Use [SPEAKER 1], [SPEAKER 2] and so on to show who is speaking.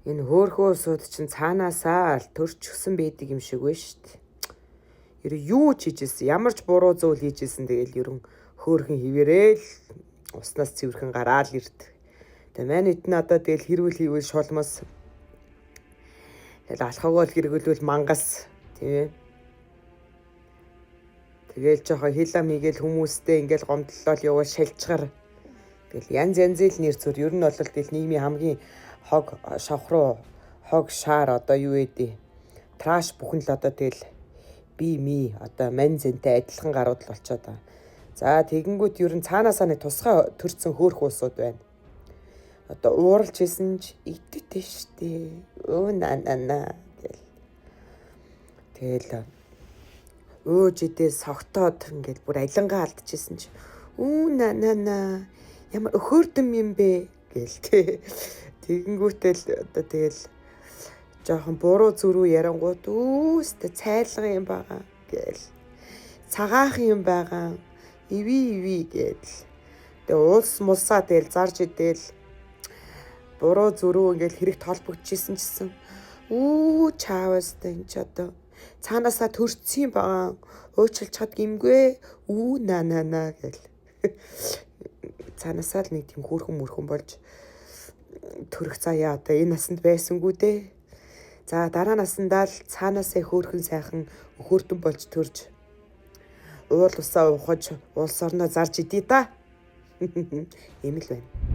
[SPEAKER 1] Энэ хөөхөөсүүд чинь цаанаасаа л төрчихсөн байдаг юм шиг байна шүү дээ. Ер нь юу ч хийжсэн, ямар ч буруу зүйл хийжсэн тэгэл ерөн хөөхөн хിവэрэл уснаас цэвэрхэн гараал ирд. Тэгээ манайд нь одоо тэгэл хэрүүл хийвэл шулмас. Тэгэл алхагуул хэрэглүүл мангас тийм ээ. Тэгэл жоохон хилам хийгээл хүмүүстэй ингээл гомдлол яваа шалчгаар. Тэгэл янз янзэл нэр зүр ер нь бол тэгэл нийгмийн хамгийн хог шавхруу хог шаар одоо юу ээ траш бүхэн л одоо тэгэл би ми одоо манзэнтэй адилхан гарууд л болчиход байгаа. За тэгэнгүүт ер нь цаанаасаа нэг тусгай төрцөн хөөх уусууд байна. Одоо ууралж исэн ч идэгтэй штэ. Өө нана гэл. Тэгэл өөжидээ согтоод ингээл бүр алингаа алдчихсэн чи өө нана ямар өхөрдөм юм бэ гэл тэ. Тэгэнгүүтэл одоо тэгэл жоохон буруу зүрүү ярангууд үүстэ цайлга юм байгаа гэл. Цагаах юм байгаа. Иви гэл. Тэгээ уулс мулсаа тэгэл зарж идэл буруу зүрүү ингээл хэрэг толбогдчихсэн чсэн. Чаавастай энэ ч одоо цаанаасаа төрчихсөн байгаа. Уучлж чад гимгүй. Нана гэл. Цаанаасаа л нэг тийм хөөрхөн мөрхөн болж төрөх заяа одоо энэ насанд байсангүй дээ. За дараа насандаа л цаанаасаа хөөрхөн сайхан өхөөртөн болж төрж уул усаа ухаж улс орноо зарж идий да. Ийм л байна.